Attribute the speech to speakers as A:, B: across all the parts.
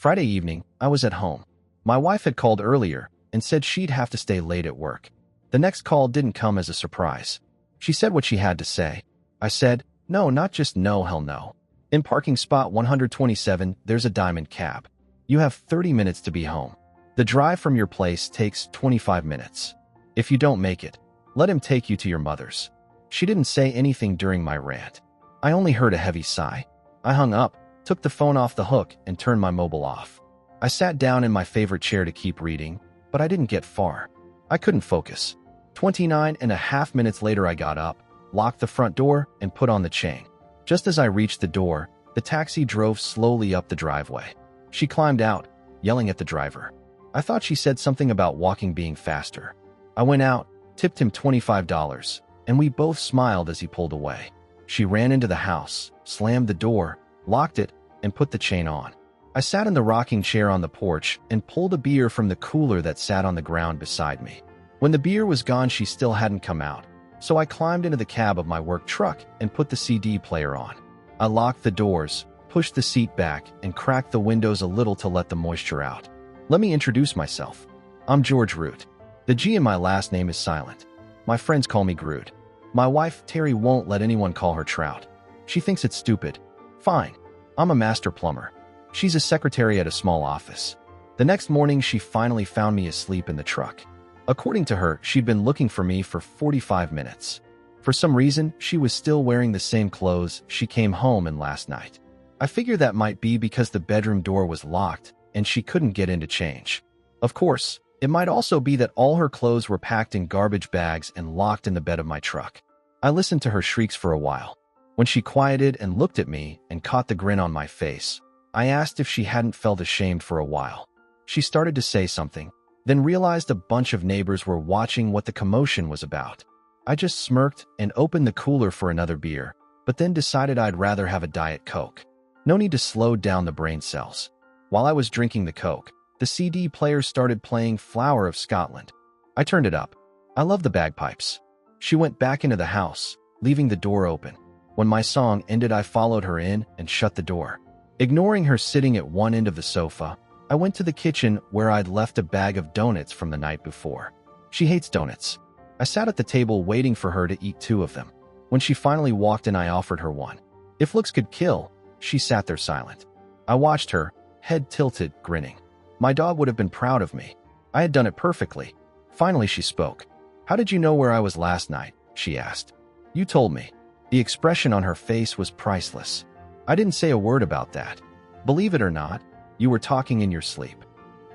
A: Friday evening, I was at home. My wife had called earlier and said she'd have to stay late at work. The next call didn't come as a surprise. She said what she had to say. I said, "No, not just no, hell no. In parking spot 127, there's a diamond cab. You have 30 minutes to be home. The drive from your place takes 25 minutes. If you don't make it, let him take you to your mother's." She didn't say anything during my rant. I only heard a heavy sigh. I hung up, took the phone off the hook, and turned my mobile off. I sat down in my favorite chair to keep reading, but I didn't get far. I couldn't focus. 29.5 minutes later, I got up, locked the front door, and put on the chain. Just as I reached the door, the taxi drove slowly up the driveway. She climbed out, yelling at the driver. I thought she said something about walking being faster. I went out, tipped him $25, and we both smiled as he pulled away. She ran into the house, slammed the door, locked it, and put the chain on. I sat in the rocking chair on the porch and pulled a beer from the cooler that sat on the ground beside me. When the beer was gone, she still hadn't come out, so I climbed into the cab of my work truck and put the CD player on. I locked the doors, pushed the seat back, and cracked the windows a little to let the moisture out. Let me introduce myself. I'm George Root. The G in my last name is silent. My friends call me Groot. My wife, Terry, won't let anyone call her Trout. She thinks it's stupid. Fine. I'm a master plumber. She's a secretary at a small office. The next morning, she finally found me asleep in the truck. According to her, she'd been looking for me for 45 minutes. For some reason, she was still wearing the same clothes she came home in last night. I figured that might be because the bedroom door was locked and she couldn't get in to change. Of course, it might also be that all her clothes were packed in garbage bags and locked in the bed of my truck. I listened to her shrieks for a while. When she quieted and looked at me and caught the grin on my face, I asked if she hadn't felt ashamed for a while. She started to say something, then realized a bunch of neighbors were watching what the commotion was about. I just smirked and opened the cooler for another beer, but then decided I'd rather have a Diet Coke. No need to slow down the brain cells. While I was drinking the Coke, the CD player started playing Flower of Scotland. I turned it up. I love the bagpipes. She went back into the house, leaving the door open. When my song ended, I followed her in and shut the door. Ignoring her sitting at one end of the sofa, I went to the kitchen where I'd left a bag of donuts from the night before. She hates donuts. I sat at the table waiting for her to eat 2 of them. When she finally walked in, I offered her one. If looks could kill, she sat there silent. I watched her, head tilted, grinning. My dog would have been proud of me. I had done it perfectly. Finally, she spoke. "How did you know where I was last night?" she asked. "You told me." The expression on her face was priceless. I didn't say a word about that. "Believe it or not, you were talking in your sleep."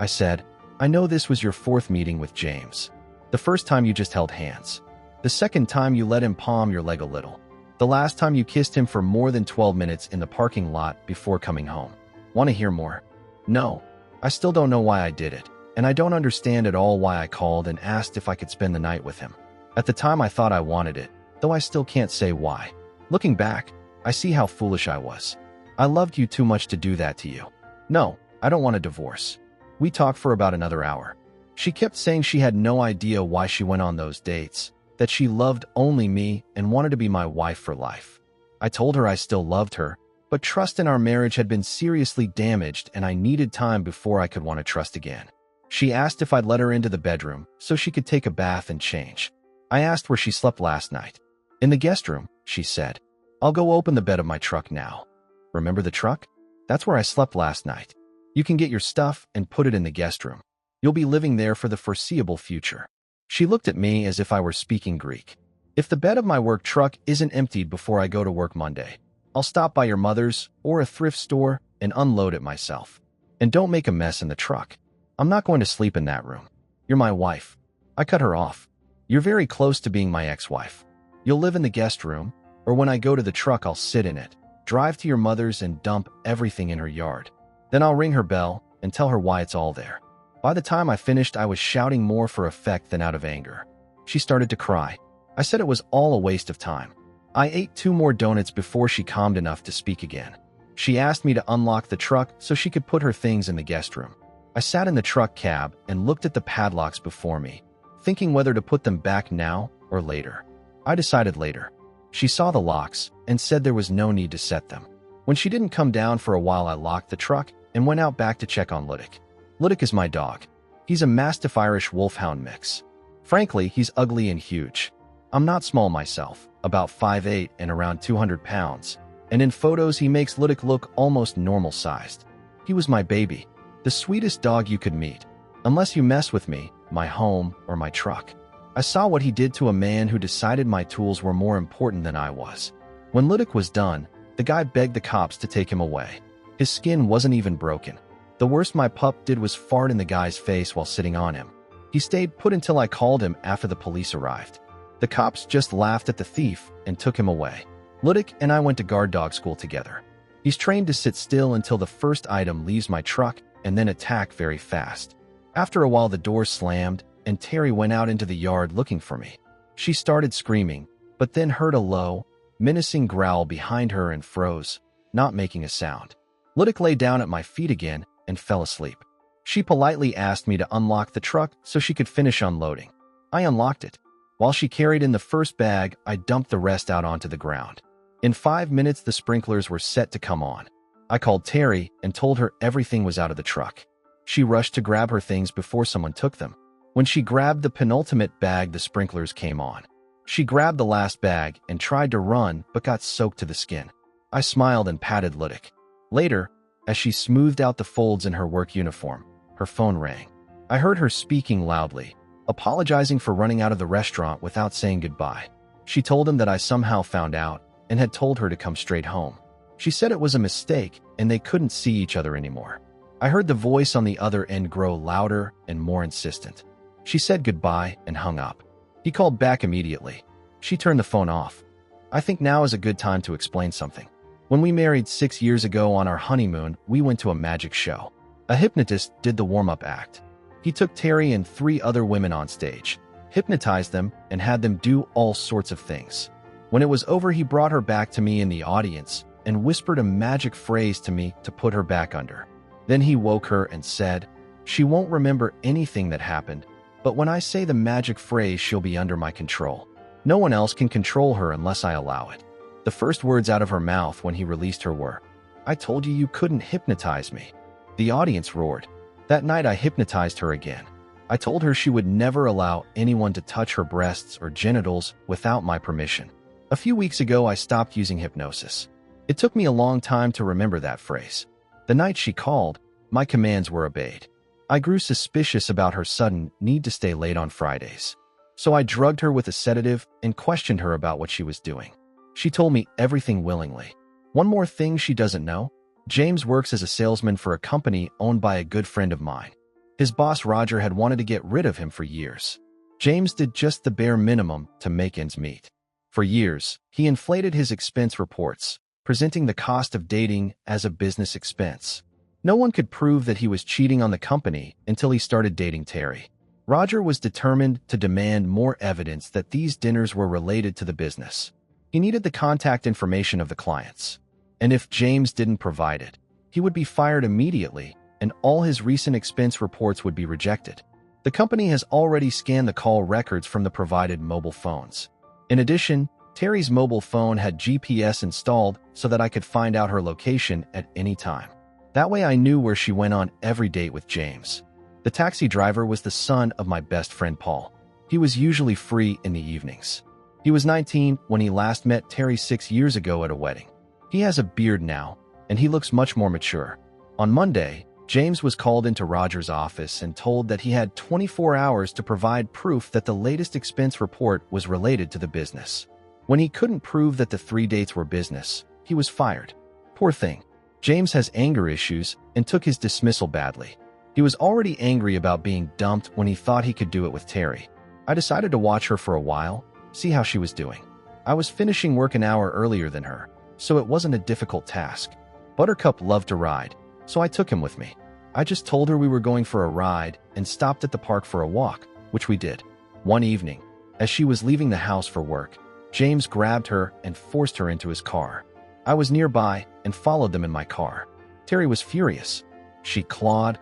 A: I said, "I know this was your 4th meeting with James. The first time you just held hands. The second time you let him palm your leg a little. The last time you kissed him for more than 12 minutes in the parking lot before coming home. Want to hear more?" "No. I still don't know why I did it, and I don't understand at all why I called and asked if I could spend the night with him. At the time I thought I wanted it, though I still can't say why. Looking back, I see how foolish I was. I loved you too much to do that to you. No, I don't want a divorce." We talked for about another hour. She kept saying she had no idea why she went on those dates, that she loved only me and wanted to be my wife for life. I told her I still loved her, but trust in our marriage had been seriously damaged and I needed time before I could want to trust again. She asked if I'd let her into the bedroom so she could take a bath and change. I asked where she slept last night. "In the guest room," she said. "I'll go open the bed of my truck now." Remember the truck? That's where I slept last night. You can get your stuff and put it in the guest room. You'll be living there for the foreseeable future. She looked at me as if I were speaking Greek. "If the bed of my work truck isn't emptied before I go to work Monday, I'll stop by your mother's or a thrift store and unload it myself. And don't make a mess in the truck. I'm not going to sleep in that room. You're my wife." I cut her off. "You're very close to being my ex-wife. You'll live in the guest room, or when I go to the truck, I'll sit in it, drive to your mother's and dump everything in her yard. Then I'll ring her bell and tell her why it's all there." By the time I finished, I was shouting more for effect than out of anger. She started to cry. I said it was all a waste of time. I ate 2 more donuts before she calmed enough to speak again. She asked me to unlock the truck so she could put her things in the guest room. I sat in the truck cab and looked at the padlocks before me, thinking whether to put them back now or later. I decided later. She saw the locks and said there was no need to set them. When she didn't come down for a while, I locked the truck and went out back to check on Ludic. Ludic is my dog. He's a Mastiff Irish Wolfhound mix. Frankly, he's ugly and huge. I'm not small myself, about 5'8" and around 200 pounds, and in photos he makes Ludic look almost normal-sized. He was my baby, the sweetest dog you could meet. Unless you mess with me, my home, or my truck. I saw what he did to a man who decided my tools were more important than I was. When Ludic was done, the guy begged the cops to take him away. His skin wasn't even broken. The worst my pup did was fart in the guy's face while sitting on him. He stayed put until I called him after the police arrived. The cops just laughed at the thief and took him away. Ludic and I went to guard dog school together. He's trained to sit still until the first item leaves my truck and then attack very fast. After a while, the door slammed and Terry went out into the yard looking for me. She started screaming, but then heard a low, menacing growl behind her and froze, not making a sound. Ludic lay down at my feet again and fell asleep. She politely asked me to unlock the truck so she could finish unloading. I unlocked it. While she carried in the first bag, I dumped the rest out onto the ground. In 5 minutes, the sprinklers were set to come on. I called Terry and told her everything was out of the truck. She rushed to grab her things before someone took them. When she grabbed the penultimate bag, the sprinklers came on. She grabbed the last bag and tried to run but got soaked to the skin. I smiled and patted Ludic. Later, as she smoothed out the folds in her work uniform, her phone rang. I heard her speaking loudly, apologizing for running out of the restaurant without saying goodbye. She told him that I somehow found out and had told her to come straight home. She said it was a mistake and they couldn't see each other anymore. I heard the voice on the other end grow louder and more insistent. She said goodbye and hung up. He called back immediately. She turned the phone off. I think now is a good time to explain something. When we married 6 years ago on our honeymoon, we went to a magic show. A hypnotist did the warm-up act. He took Terry and 3 other women on stage, hypnotized them, and had them do all sorts of things. When it was over, he brought her back to me in the audience and whispered a magic phrase to me to put her back under. Then he woke her and said, "She won't remember anything that happened, but when I say the magic phrase, she'll be under my control. No one else can control her unless I allow it." The first words out of her mouth when he released her were, "I told you couldn't hypnotize me." The audience roared. That night I hypnotized her again. I told her she would never allow anyone to touch her breasts or genitals without my permission. A few weeks ago, I stopped using hypnosis. It took me a long time to remember that phrase. The night she called, my commands were obeyed. I grew suspicious about her sudden need to stay late on Fridays. So I drugged her with a sedative and questioned her about what she was doing. She told me everything willingly. One more thing she doesn't know: James works as a salesman for a company owned by a good friend of mine. His boss, Roger, had wanted to get rid of him for years. James did just the bare minimum to make ends meet. For years, he inflated his expense reports, presenting the cost of dating as a business expense. No one could prove that he was cheating on the company until he started dating Terry. Roger was determined to demand more evidence that these dinners were related to the business. He needed the contact information of the clients. And if James didn't provide it, he would be fired immediately, and all his recent expense reports would be rejected. The company has already scanned the call records from the provided mobile phones. In addition, Terry's mobile phone had GPS installed so that I could find out her location at any time. That way I knew where she went on every date with James. The taxi driver was the son of my best friend Paul. He was usually free in the evenings. He was 19 when he last met Terry 6 years ago at a wedding. He has a beard now, and he looks much more mature. On Monday, James was called into Roger's office and told that he had 24 hours to provide proof that the latest expense report was related to the business. When he couldn't prove that the 3 dates were business, he was fired. Poor thing. James has anger issues and took his dismissal badly. He was already angry about being dumped when he thought he could do it with Terry. I decided to watch her for a while, see how she was doing. I was finishing work an hour earlier than her, so it wasn't a difficult task. Buttercup loved to ride, so I took him with me. I just told her we were going for a ride and stopped at the park for a walk, which we did. One evening, as she was leaving the house for work, James grabbed her and forced her into his car. I was nearby and followed them in my car. Terry was furious. She clawed,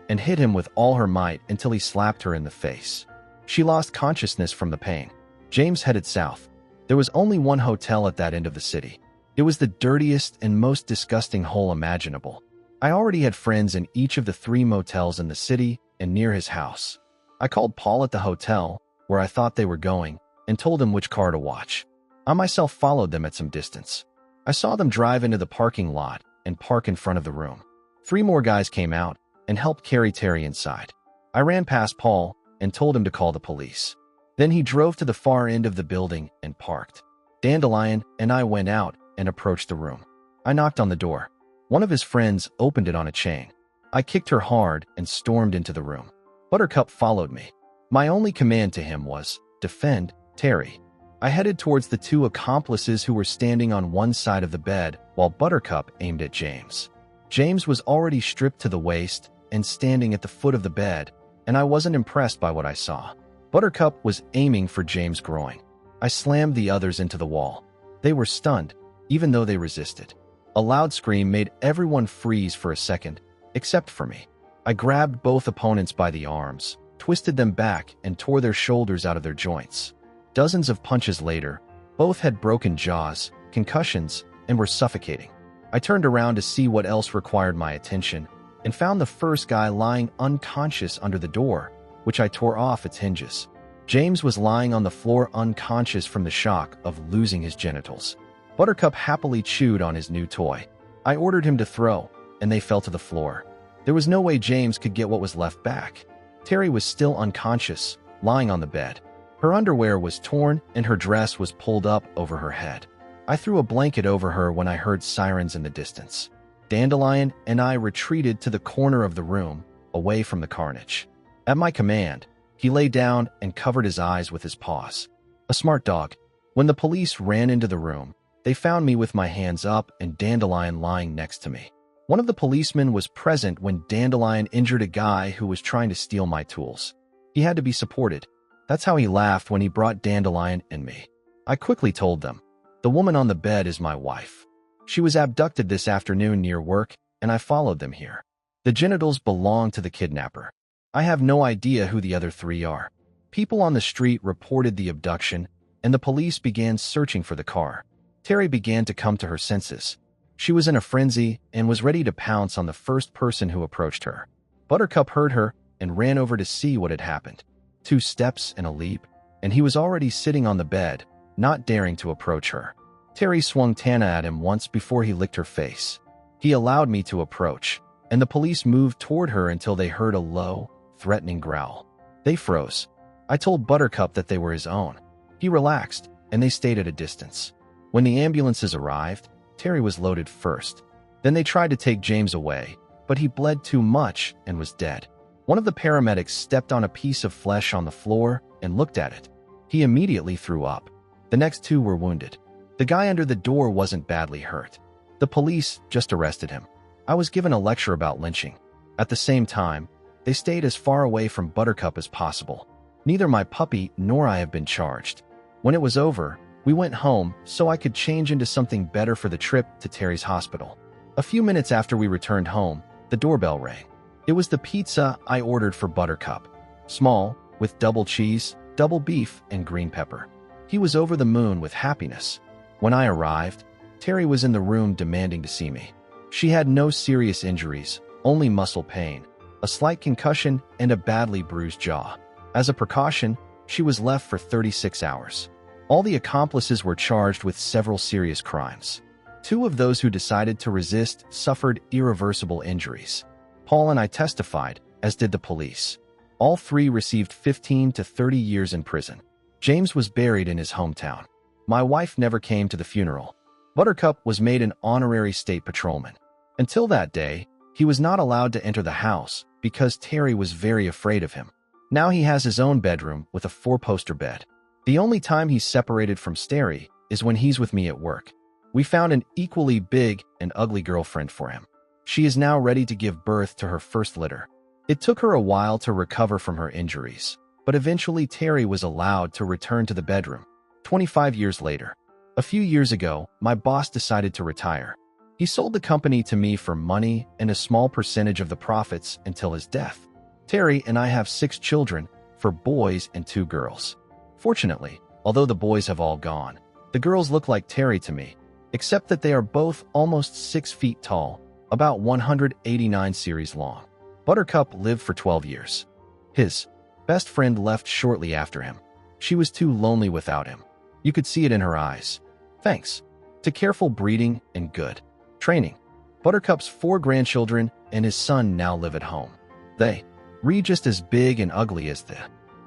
A: and hit him with all her might until he slapped her in the face. She lost consciousness from the pain. James headed south. There was only one hotel at that end of the city. It was the dirtiest and most disgusting hole imaginable. I already had friends in each of the 3 motels in the city and near his house. I called Paul at the hotel, where I thought they were going, and told him which car to watch. I myself followed them at some distance. I saw them drive into the parking lot and park in front of the room. 3 more guys came out and helped carry Terry inside. I ran past Paul and told him to call the police. Then he drove to the far end of the building and parked. Dandelion and I went out and approached the room. I knocked on the door. One of his friends opened it on a chain. I kicked her hard and stormed into the room. Buttercup followed me. My only command to him was, "Defend Terry." I headed towards the 2 accomplices who were standing on one side of the bed while Buttercup aimed at James. James was already stripped to the waist and standing at the foot of the bed, and I wasn't impressed by what I saw. Buttercup was aiming for James' groin. I slammed the others into the wall. They were stunned, even though they resisted. A loud scream made everyone freeze for a second, except for me. I grabbed both opponents by the arms, twisted them back, and tore their shoulders out of their joints. Dozens of punches later, both had broken jaws, concussions, and were suffocating. I turned around to see what else required my attention and found the first guy lying unconscious under the door, which I tore off its hinges. James was lying on the floor unconscious from the shock of losing his genitals. Buttercup happily chewed on his new toy. I ordered him to throw, and they fell to the floor. There was no way James could get what was left back. Terry was still unconscious, lying on the bed. Her underwear was torn and her dress was pulled up over her head. I threw a blanket over her when I heard sirens in the distance. Dandelion and I retreated to the corner of the room, away from the carnage. At my command, he lay down and covered his eyes with his paws. A smart dog. When the police ran into the room, they found me with my hands up and Dandelion lying next to me. One of the policemen was present when Dandelion injured a guy who was trying to steal my tools. He had to be supported. That's how he laughed when he brought Dandelion and me. I quickly told them, "The woman on the bed is my wife. She was abducted this afternoon near work, and I followed them here. The genitals belong to the kidnapper. I have no idea who the other 3 are." People on the street reported the abduction, and the police began searching for the car. Terry began to come to her senses. She was in a frenzy and was ready to pounce on the first person who approached her. Buttercup heard her and ran over to see what had happened. 2 steps and a leap, and he was already sitting on the bed, not daring to approach her. Terry swung Tana at him once before he licked her face. He allowed me to approach, and the police moved toward her until they heard a low, threatening growl. They froze. I told Buttercup that they were his own. He relaxed, and they stayed at a distance. When the ambulances arrived, Terry was loaded first. Then they tried to take James away, but he bled too much and was dead. One of the paramedics stepped on a piece of flesh on the floor and looked at it. He immediately threw up. The next 2 were wounded. The guy under the door wasn't badly hurt. The police just arrested him. I was given a lecture about lynching. At the same time, they stayed as far away from Buttercup as possible. Neither my puppy nor I have been charged. When it was over, we went home so I could change into something better for the trip to Terry's hospital. A few minutes after we returned home, the doorbell rang. It was the pizza I ordered for Buttercup. Small, with double cheese, double beef, and green pepper. He was over the moon with happiness. When I arrived, Terry was in the room demanding to see me. She had no serious injuries, only muscle pain, a slight concussion, and a badly bruised jaw. As a precaution, she was left for 36 hours. All the accomplices were charged with several serious crimes. 2 of those who decided to resist suffered irreversible injuries. Paul and I testified, as did the police. All 3 received 15 to 30 years in prison. James was buried in his hometown. My wife never came to the funeral. Buttercup was made an honorary state patrolman. Until that day, he was not allowed to enter the house because Terry was very afraid of him. Now he has his own bedroom with a 4-poster bed. The only time he's separated from Terry is when he's with me at work. We found an equally big and ugly girlfriend for him. She is now ready to give birth to her first litter. It took her a while to recover from her injuries, but eventually Terry was allowed to return to the bedroom. 25 years later. A few years ago, my boss decided to retire. He sold the company to me for money and a small percentage of the profits until his death. Terry and I have 6 children, 4 boys and 2 girls. Fortunately, although the boys have all gone, the girls look like Terry to me, except that they are both almost 6 feet tall, about 189 series long. Buttercup lived for 12 years. His best friend left shortly after him. She was too lonely without him. You could see it in her eyes. Thanks to careful breeding and good training, Buttercup's 4 grandchildren and his son now live at home. They read just as big and ugly as the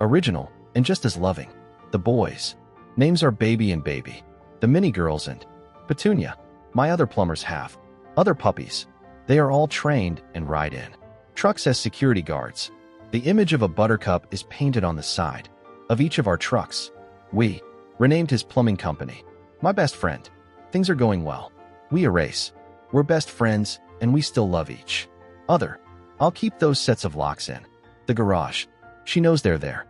A: original and just as loving. The boys' names are Baby and Baby. The mini girls and Petunia. My other plumbers have other puppies. They are all trained and ride in trucks as security guards. The image of a Buttercup is painted on the side of each of our trucks. We renamed his plumbing company My Best Friend. Things are going well. We erase. We're best friends, and we still love each other. I'll keep those sets of locks in the garage. She knows they're there.